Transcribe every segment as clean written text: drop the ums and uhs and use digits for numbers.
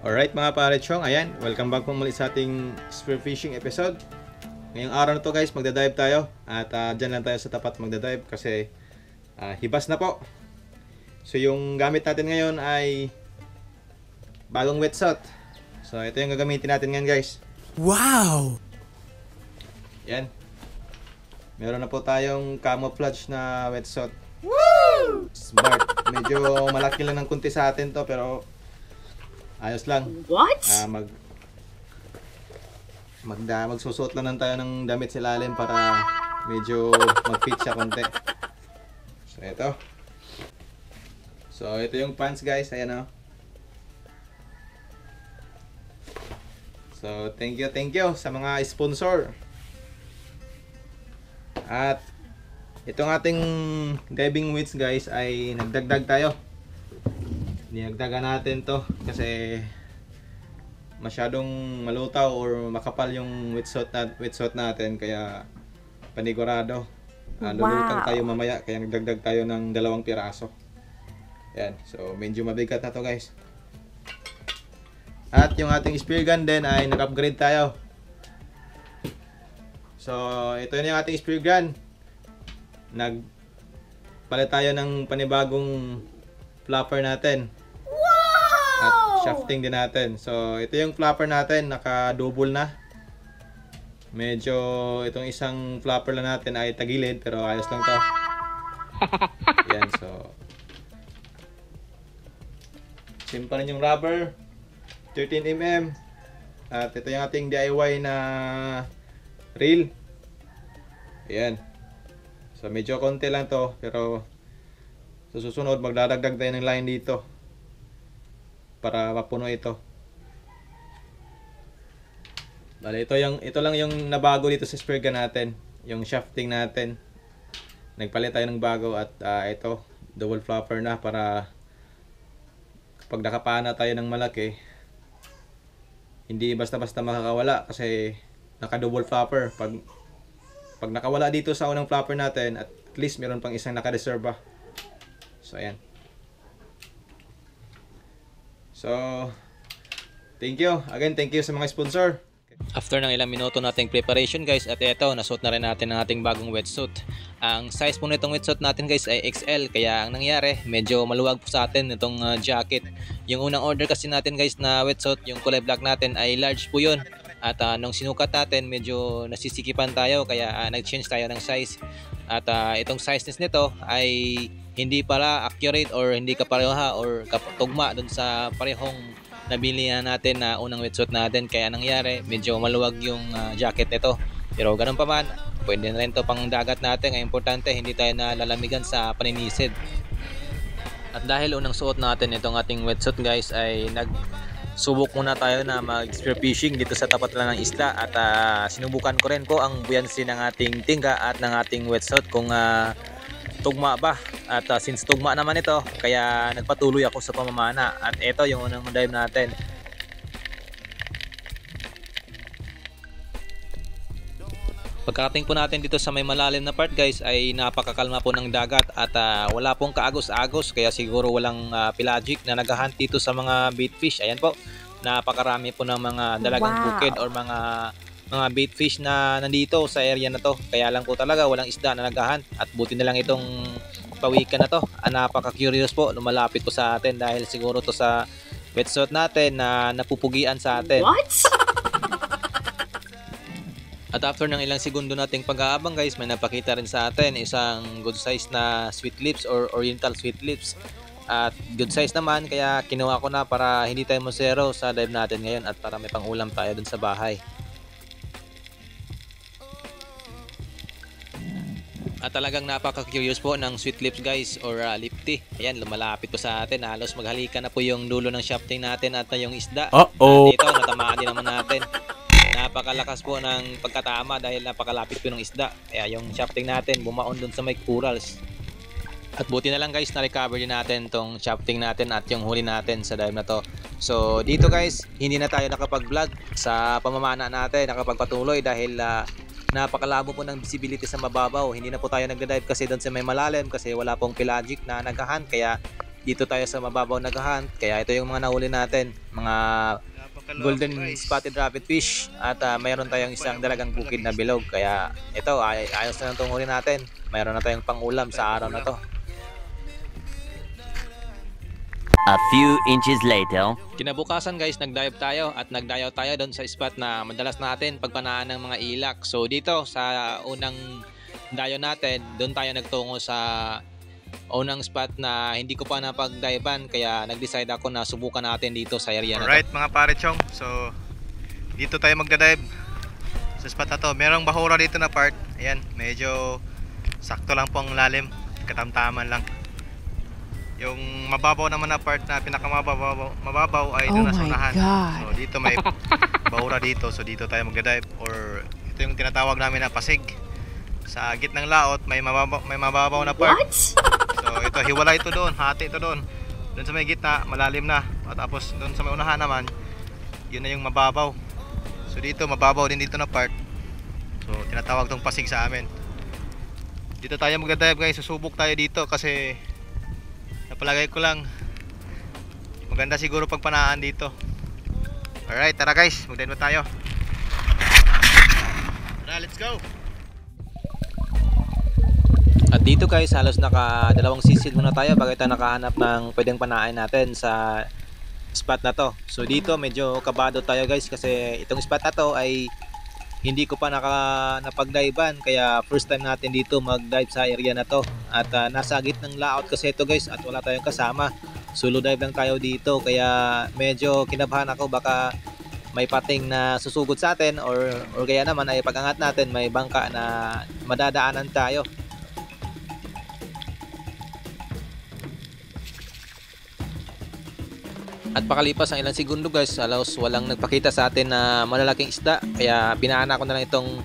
Alright mga parechong, ayan, welcome back po muli sa ating spearfishing episode. Ngayong araw na to guys, magdadive tayo. At dyan lang tayo sa tapat magdadive kasi hibas na po. So yung gamit natin ngayon ay bagong wetsuit. So ito yung gagamitin natin ngayon guys. Wow! Yan. Meron na po tayong camouflage na wetsuit. Woo! Smart. Medyo malaki lang ng kunti sa atin to pero ayos lang. What? Magsusuot lang ng tayo ng damit sa ilalim para medyo mag-fit siya konti. So ito yung pants guys, ayan o. So thank you sa mga sponsor. At itong ating diving weights guys ay nagdagdag tayo. Dinagdagan natin to kasi masyadong malutaw or makapal yung wetsuit natin kaya panigurado lulutang tayo mamaya kaya nagdagdag tayo ng 2 piraso. Yan, so medyo mabigat na to guys. At yung ating spear gun din ay nag-upgrade tayo. So ito na yung ating spear gun. Nagpalit tayo ng panibagong flapper natin. At shafting din natin. So ito yung flapper natin, naka-double na. Medyo itong isang flapper lang natin ay tagilid pero ayos lang to. Yan, so simple rin yung rubber 13mm. At ito yung ating DIY na reel. Ayan. So medyo konti lang to pero sa susunod magdadagdag tayo ng line dito para mapuno ito. Bale, ito lang yung nabago dito sa spear gun natin, yung shafting natin. Nagpalit tayo ng bago at ito, double flapper na para kapag nakapana tayo ng malaki, hindi basta-basta makakawala kasi naka-double flapper. Pag nakawala dito sa unang flapper natin, at least meron pang isang naka-reserva. So ayan. So, thank you. Again, thank you sa mga sponsor. After ng ilang minuto nating preparation guys, at ito, nasuot na rin natin ang ating bagong wetsuit. Ang size po nitong wetsuit natin guys ay XL, kaya ang nangyari, medyo maluwag po sa atin itong jacket. Yung unang order kasi natin guys na wetsuit, yung kulay black natin ay large po yun. At nung sinukat natin, medyo nasisikipan tayo, kaya nag-change tayo ng size. At itong sizeness nito ay hindi pala accurate or hindi kapareha or tugma dun sa parehong nabili natin na unang wetsuit natin, kaya nangyari medyo maluwag yung jacket nito. Pero ganun pa man, pwede na rin to pang dagat natin. Ang importante hindi tayo nalalamigan sa paninisid. At dahil unang suot natin itong ating wetsuit guys, ay subok muna tayo na mag-spear fishing dito sa tapat lang ng isla. At sinubukan ko rin po ang buoyancy ng ating tingga at ng ating wetsuit kung tugma ba. At since tugma naman ito, kaya nagpatuloy ako sa pamamana. At ito yung unang dive natin. Pagkarating po natin dito sa may malalim na part guys, ay napakakalma po ng dagat at wala pong kaagos-agos, kaya siguro walang pelagic na naghahunt dito sa mga bait fish. Ayan po, napakarami po ng mga dalagang bukid or mga bait fish na nandito sa area na to. Kaya lang po talaga walang isda na naghahunt, at buti na lang itong pawikan na to. Napaka-curious po, lumalapit po sa atin dahil siguro to sa wetsuit natin na napupugian sa atin. What? At after ng ilang segundo nating pag-aabang guys, may napakita rin sa atin isang good size na sweet lips or oriental sweet lips. At good size naman, kaya kinuha ko na para hindi tayo masero sa dive natin ngayon at para may pang-ulam tayo dun sa bahay. At talagang napaka-curious po ng sweet lips guys or lipty. Ayan, lumalapit po sa atin. Halos maghalikan na po yung dulo ng shafting natin at yung isda. Uh-oh! At ito, natamaan din naman natin. Napakalakas po ng pagkatama dahil napakalapit po ng isda. Kaya yung shafting natin bumaon dun sa may corals. At buti na lang guys, na-recover din natin tong shafting natin at yung huli natin sa dive na to. So dito guys, hindi na tayo nakapag-vlog sa pamamana natin, nakapagpatuloy dahil napakalabo po ng visibility sa mababaw. Hindi na po tayo nagda-dive kasi doon sa may malalim kasi wala pong pelagic na naghahunt, kaya dito tayo sa mababaw nag-hunt. Kaya ito yung mga nahuli natin, mga golden spotted rabbit fish, at mayroon tayong isang dalagang bukid na bilog. Kaya ito ayos na itong huli natin. Mayroon na tayong pangulam sa araw na to. A few inches later. Kinabukasan guys, nag-dive tayo at nagdayaw tayo doon sa spot na madalas natin pagpanaan ng mga ilak. So dito sa unang dayo natin, doon tayo nagtungo sa unang spot na hindi ko pa napag-divean, kaya nag-decide ako na subukan natin dito sa area na to. Alright mga pare chong, so dito tayo magda-dive sa spot na to. Merong bahura dito na part. Ayan, medyo sakto lang po ang lalim, katamtaman lang. Yung mababaw naman na part na pinakamababaw ay doon na sa unahan. So dito may bahura dito, so dito tayo magda-dive, or ito yung tinatawag namin na pasig. Sa gitnang laot may mababaw na part. So ito, hiwala ito doon, hati ito doon. Doon sa may gitna, malalim na. At tapos doon sa may unahan naman, yun na yung mababaw. So dito, mababaw din dito na part. So tinatawag tong pasig sa amin. Dito tayo magda-dive guys, susubok tayo dito kasi napalagay ko lang maganda siguro pagpanaan dito. Alright, tara guys, magdive tayo. Tara, let's go! At dito guys, halos naka-dalawang sisid muna tayo bago tayo nakahanap ng pwedeng panain natin sa spot na to. So dito medyo kabado tayo guys kasi itong spot na to ay hindi ko pa napag-divean, kaya first time natin dito mag-dive sa area na to. At nasa gitnang laot kasi ito guys at wala tayong kasama. Solo dive lang tayo dito, kaya medyo kinabahan ako baka may pating na susugod sa atin, or kaya naman ay pag-angat natin may bangka na madadaanan tayo. At pakalipas ang ilang segundo guys, halos walang nagpakita sa atin na malalaking isda, kaya pinaana ko na lang itong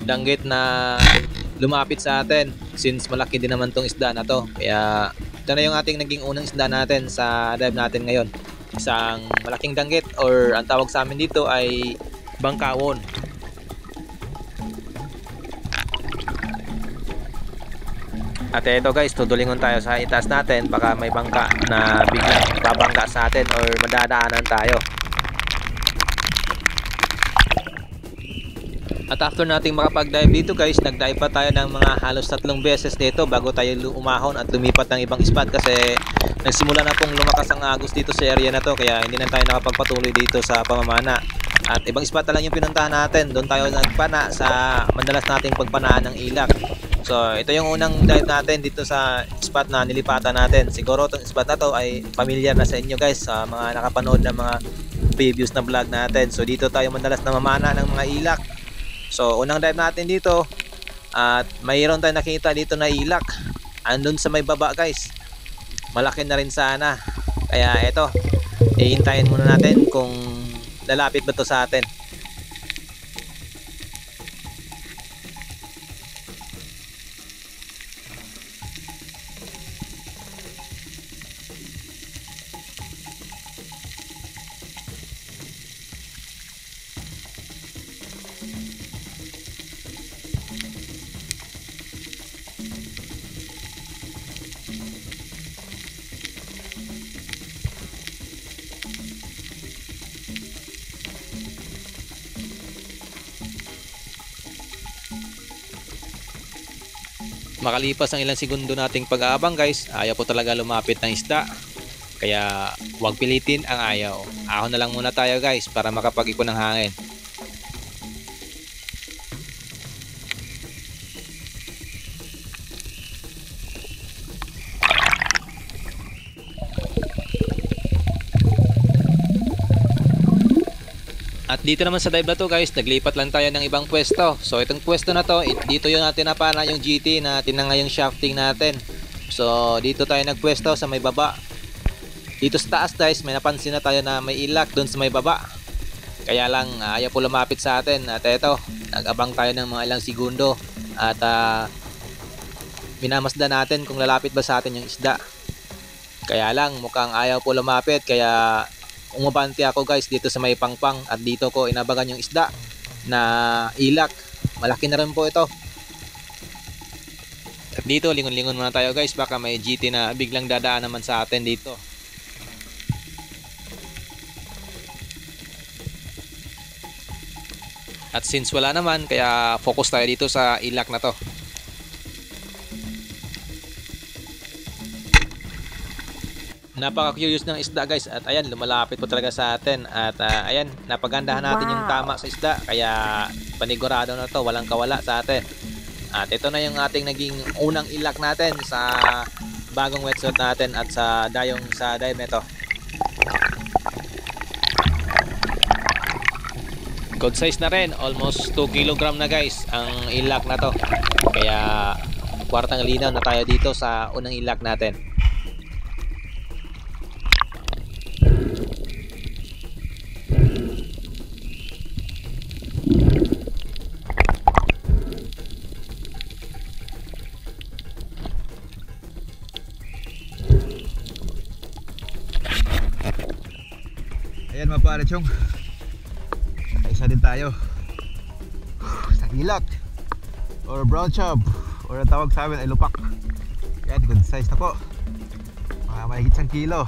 danggit na lumapit sa atin, since malaki din naman tong isda na to. Kaya ito na yung ating naging unang isda natin sa dive natin ngayon, isang malaking danggit, or ang tawag sa amin dito ay bangkawon. At ito guys, tutulingon tayo sa itaas natin, baka may bangka na biglang babangga sa atin or madadaanan tayo. At after nating makapag-dive dito guys, nag-dive pa tayo ng mga halos 3 beses dito bago tayo umahon at lumipat ng ibang spot, kasi nagsimula na pong lumakas ang agos dito sa area na to, kaya hindi na tayo nakapagpatuloy dito sa pamamana. At ibang spot na lang yung pinuntahan natin, doon tayo nagpana sa madalas nating pagpanaan ng ilak. So ito yung unang dive natin dito sa spot na nilipatan natin. Siguro itong spot na to ay familiar na sa inyo guys, sa mga nakapanood ng mga previous na vlog natin. So dito tayo madalas na mamana ng mga ilak. So unang dive natin dito, at mayroon tayong nakita dito na ilak andun sa may baba guys. Malaki na rin sana, kaya ito, ihintayin muna natin kung lalapit ba to sa atin. Makalipas ang ilang segundo nating pag-aabang guys, ayaw po talaga lumapit ng isda. Kaya huwag pilitin ang ayaw. Ahon na lang muna tayo guys para makapag-ipon ng hangin. At dito naman sa dive na to guys, naglipat lang tayo ng ibang pwesto. So itong pwesto na to, dito yung natin napana yung GT na tinangay yung shafting natin. So dito tayo nagpwesto sa may baba. Dito sa taas guys, may napansin na tayo na may ilak doon sa may baba. Kaya lang ayaw po lumapit sa atin. At eto, nag-abang tayo ng mga ilang segundo. At minamasdan natin kung lalapit ba sa atin yung isda. Kaya lang mukhang ayaw po lumapit, kaya umabante ako guys dito sa may pangpang, at dito ko inabagan yung isda na ilak. Malaki na rin po ito. At dito, lingon-lingon muna tayo guys, baka may GT na biglang dadaan naman sa atin dito. At since wala naman, kaya focus tayo dito sa ilak na to. Napaka-curious ng isda guys, at ayan, lumalapit po talaga sa atin. At ayan, napagandahan natin yung tama sa isda, kaya panigurado na to, walang kawala sa atin. At ito na yung ating naging unang ilak natin sa bagong wetsuit natin at sa dayong sa dive nito. Good size na rin, almost 2 kg na guys ang ilak na to. Kaya kwartang linaw na tayo dito sa unang ilak natin. Ayan mga pare chong, isa din tayo sa ilak or brown chub, or ang tawag sa amin ay lupak. Yan, good size na po, mga mahigit 1 kilo.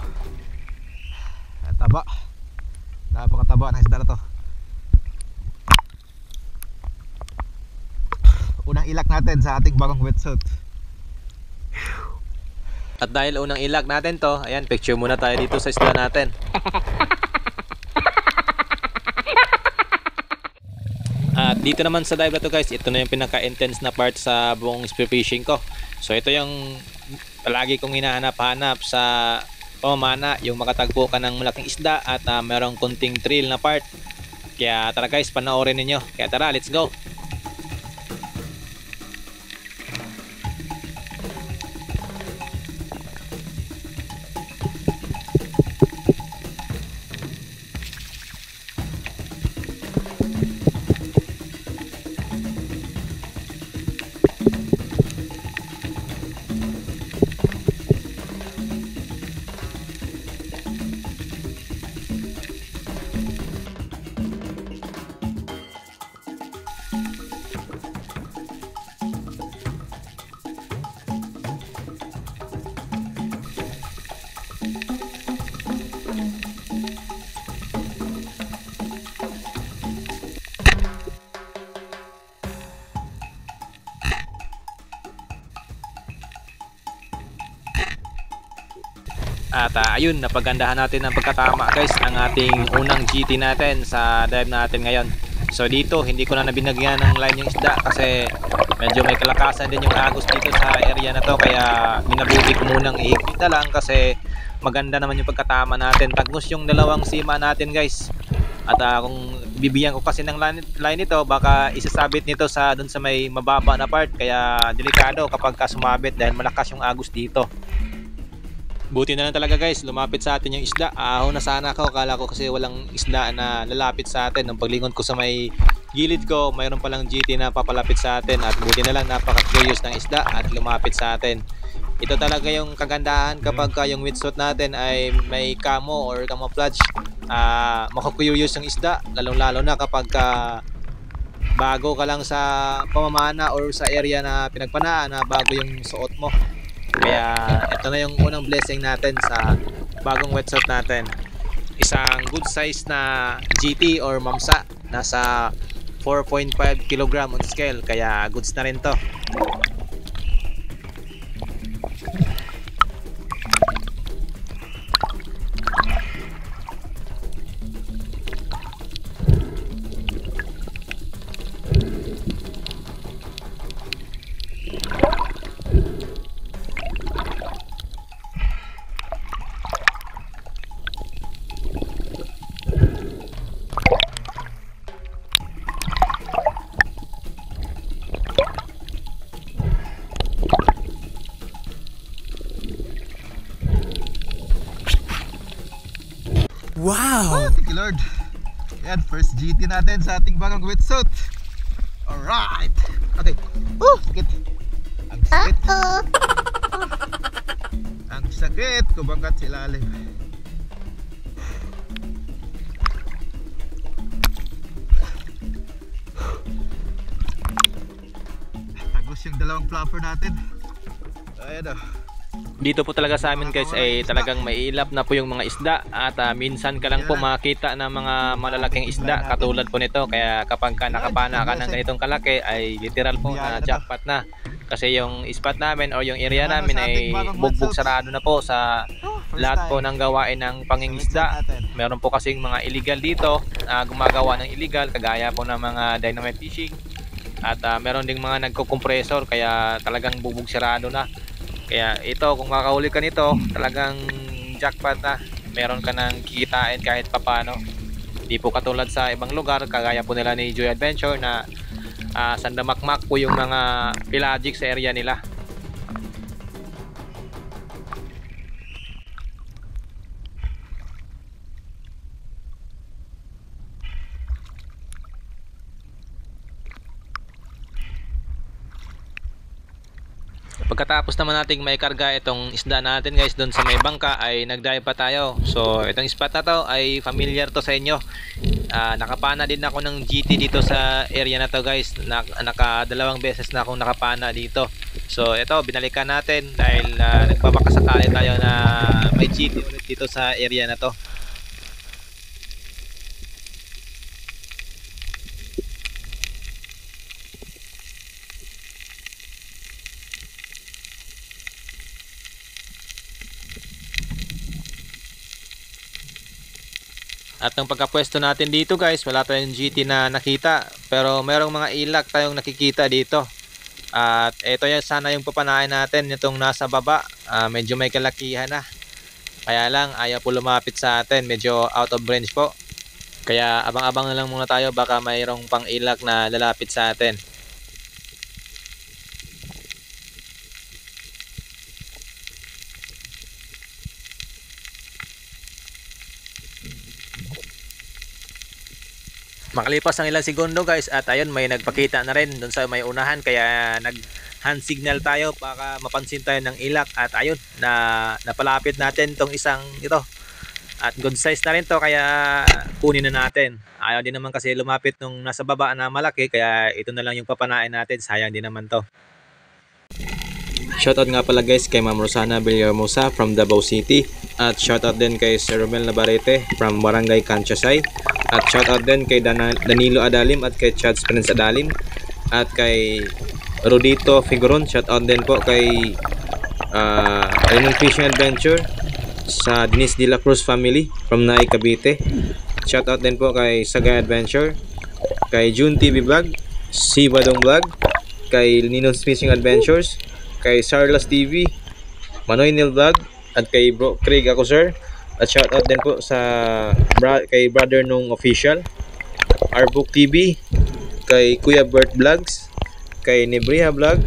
At taba, napakataba ng isda na to. Unang ilak natin sa ating bagong wetsuit. At dahil unang ilak natin to, ayan, picture muna tayo dito sa isda natin. At dito naman sa dive na to guys, ito na yung pinaka-intense na part sa buong spearfishing ko. So ito yung palagi kong hinahanap-hanap sa pamamana, yung makatagpo ka ng malaking isda at merong kunting thrill na part. Kaya tara guys, panoorin ninyo. Kaya tara, let's go! At ayun, napagandahan natin ng pagkatama guys ang ating unang GT natin sa dive natin ngayon. So dito, hindi ko na nabinagyan ng line yung isda kasi medyo may kalakasan din yung agos dito sa area na to. Kaya minabuti ko munang ihigpit na lang kasi maganda naman yung pagkatama natin. Tagnos yung dalawang sima natin guys. At kung bibigyan ko kasi ng line ito, baka isasabit nito sa dun sa may mababa na part. Kaya delikado kapag sumabit dahil malakas yung agos dito. Buti na lang talaga guys, lumapit sa atin yung isda. Ahon na sana ako, akala ko kasi walang isda na lalapit sa atin. Nung paglingon ko sa may gilid ko, mayroon palang GT na papalapit sa atin. At buti na lang, napaka-curious ng isda at lumapit sa atin. Ito talaga yung kagandahan kapag yung wetsuit natin ay may camo or camouflage. Maka-curious yung isda, lalong-lalo na kapag bago ka lang sa pamamana or sa area na pinagpanaan, na bago yung suot mo. Kaya ito na yung unang blessing natin sa bagong wetsuit natin. Isang good size na GT or mamsa, nasa 4.5 kg on scale, kaya goods na rin to. Wow! Thank you Lord. Yan, first GT natin sa ating bagong wetsuit. Alright. Okay. Sakit. Ang sakit. Ang sakit. Kumagat sa ilalim. Tagos yung dalawang flapper natin. Ayan o. Dito po talaga sa amin guys ay talagang maiilap na po yung mga isda at minsan ka lang po makita ng mga malalaking isda katulad po nito, kaya kapag ka nakapana ka ng ganitong kalaki ay literal po na jackpot na, kasi yung spot namin o yung area namin ay bugbog sarado na po sa lahat po ng gawain ng pangingisda. Meron po kasing mga illegal dito na gumagawa ng illegal kagaya po ng mga dynamite fishing at meron ding mga nagko-compressor, kaya talagang bugbog sarado na. Kaya ito, kung makakahuli ka nito, talagang jackpot na. Meron ka nang kikitain kahit papano. Hindi po katulad sa ibang lugar, kagaya po nila ni Joy Adventure na sandamakmak po yung mga pelagic sa area nila. Pagkatapos naman nating may karga itong isda natin guys doon sa may bangka ay nagdive pa tayo. So itong spot na to ay familiar to sa inyo. Nakapana din ako ng GT dito sa area na to guys. Nakadalawang beses na akong nakapana dito. So ito binalikan natin dahil nagpapakasakali tayo na may GT ulit dito sa area na to. At ang pagkapwesto natin dito guys, wala tayong GT na nakita, pero merong mga ilak tayong nakikita dito. At ito yan sana yung papanain natin, itong nasa baba. Medyo may kalakihan na, kaya lang ayaw po lumapit sa atin, medyo out of range po. Kaya abang-abang na lang muna tayo, baka mayroong pang ilak na lalapit sa atin. Makalipas ang ilang segundo guys at ayun may nagpakita na rin doon sa may unahan, kaya nag hand signal tayo para mapansin tayo ng ilak at ayun na napalapit natin tong isang ito. At good size na rin to, kaya kunin na natin. Ayaw din naman kasi lumapit nung nasa baba na malaki, kaya ito na lang yung papanain natin, sayang din naman to. Shoutout nga pala guys kay Ma'am Rosana Villahermosa from Davao City. At shoutout din kay Sir Romel Navarrete from Barangay Kanchasay. At shoutout din kay Danilo Adalim at kay Chads Prince Adalim. At kay Rodito Figuron. Shoutout din po kay Renon Fishing Adventure sa Denise De La Cruz family from Naay Cavite. Shoutout din po kay Sagay Adventure, kay June TV Vlog, Si Badong Vlog, kay Ninon's Fishing Adventures, kay Sarlas TV, Manoy Nil Vlog, at kay Bro Craig ako sir. At shoutout din po sa kay Brother Nung Official, Arbook TV, kay Kuya Bert Vlogs, kay Nebriha Vlog,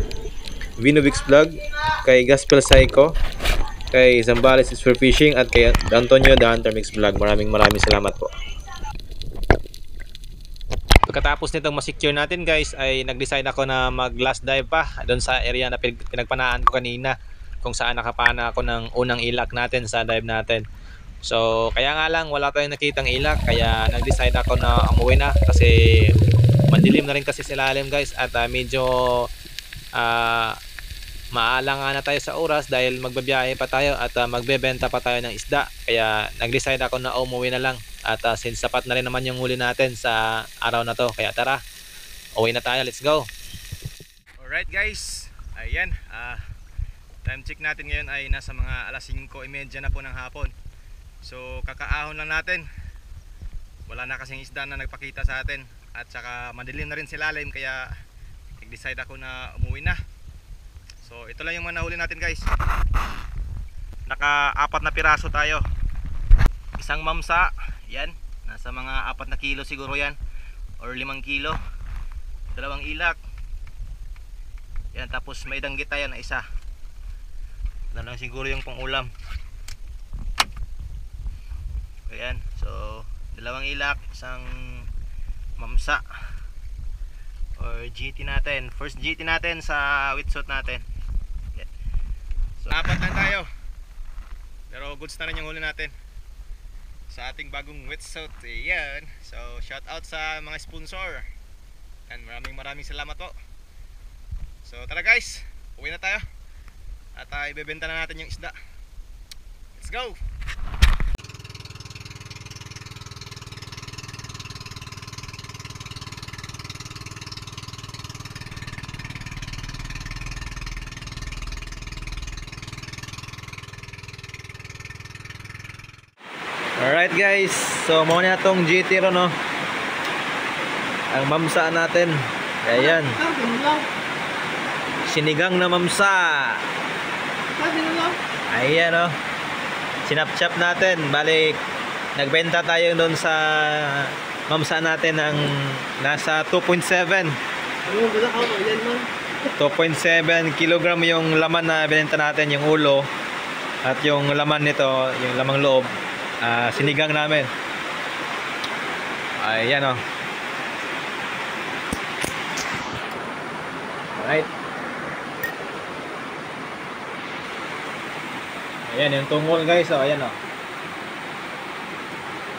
Vinovix Vlog, kay Gospel Psycho, kay Zambales is for Fishing, at kay Antonio The Hunter Mix Vlog. Maraming salamat po. Pagkatapos nitong ma-secure natin guys ay nag-decide ako na mag last dive pa doon sa area na pinagpanaan ko kanina, kung saan nakapana ako ng unang ilak natin sa dive natin. So kaya nga lang wala tayong nakitang ilak, kaya nag-decide ako na umuwi na kasi mandilim na rin kasi sa ilalim guys, at medyo maalangan na tayo sa oras dahil magbabiyahe pa tayo at magbebenta pa tayo ng isda. Kaya nag-decide ako na umuwi na lang, at since sapat na rin naman yung huli natin sa araw na to, kaya tara, uwi na tayo, let's go. Alright guys, ayan, time check natin ngayon ay nasa mga alas 5:30 na po ng hapon. So kakaahon lang natin, wala na kasing isda na nagpakita sa atin, at saka madilim na rin sa ilalim, kaya nag-decide ako na umuwi na. So ito lang yung mga nahuli natin guys. Naka-4 na piraso tayo. Isang mamsa, yan, nasa mga 4 na kilo siguro yan, or 5 kilo. 2 ilak. Yan, tapos may danggit tayo na isa. Ito lang siguro yung pang-ulam. Ayan, so 2 ilak, isang mamsa or GT natin. First GT natin sa wetsuit natin. So 4 lang tayo, pero goods na rin yung huli natin sa ating bagong wetsuit. Ayan, so shout out sa mga sponsor and maraming salamat po. So tara guys, uwi na tayo At ibebenta na natin yung isda. Let's go! Alright guys, so muna itong GT ro, no? Ang mamsa natin. Ayan. Sinigang na mamsa. Ayan, no? Sinapchap natin. Balik, nagbenta tayo doon sa mamsa natin ng nasa 2.7 kilogram yung laman na binenta natin, yung ulo. At yung laman nito, yung lamang loob, sinigang namin. Ayan, o. Alright. Ayan, yung tungol guys, o. Ayan, o.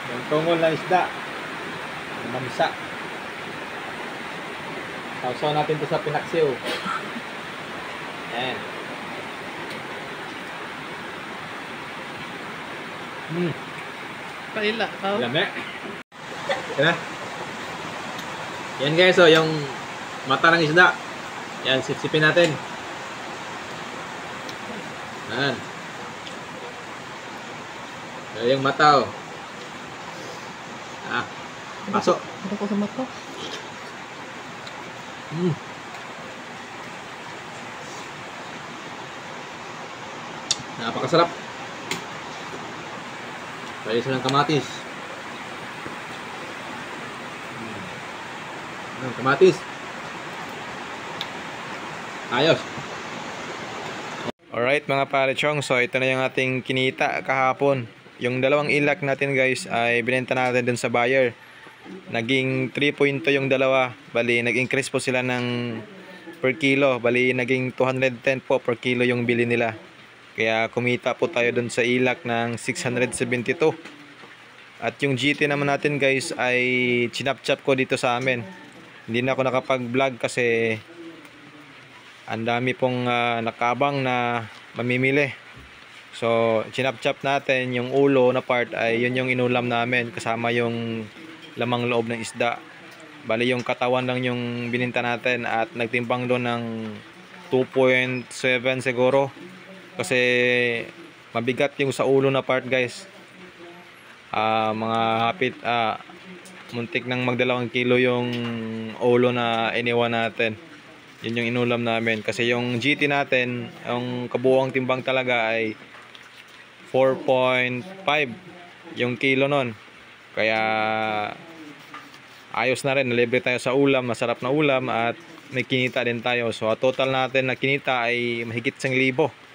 Yung tungol na isda. Yung mamsa. Sausaw natin ito sa pinaksiw. Ayan. Paila, tao. Lame. Yan. Yan guys, oh, yung mata ng isda. Yan, sipsipin natin. Yan. Yan yung mata, oh. Pasok. Ano ko sa mata? Napakasarap. Pwede silang kamatis. Kamatis. Ayos. Alright mga palechong, so ito na yung ating kinita kahapon. Yung dalawang ilak natin guys ay binenta natin dun sa buyer. Naging 3.2 yung dalawa. Bali, nag-increase po sila ng per kilo. Bali, naging 210 po per kilo yung bili nila. Kaya kumita po tayo dun sa ilak ng 672. At yung GT naman natin guys ay chinap-chap ko dito sa amin. Hindi na ako nakapag-vlog kasi ang dami pong nakabang na mamimili. So chinap-chap natin yung ulo na part ay yun yung inulam namin kasama yung lamang loob ng isda. Bali yung katawan lang yung bininta natin at nagtimbang doon ng 2.7 siguro. Kasi mabigat yung sa ulo na part guys. Mga hapit muntik nang magdalawang kilo yung ulo na iniwan natin. Yun yung inulam namin. Kasi yung GT natin, yung kabuuang timbang talaga ay 4.5 yung kilo nun. Kaya ayos na rin, nalibre tayo sa ulam, masarap na ulam at may kinita din tayo. So total natin na kinita ay mahigit 1,000.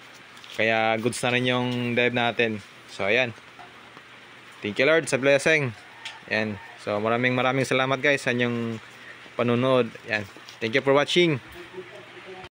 Kaya goods na rin yung dive natin. So ayan. Thank you Lord sa blessing. Ayan. So maraming salamat guys sa inyong panunood. Ayan. Thank you for watching.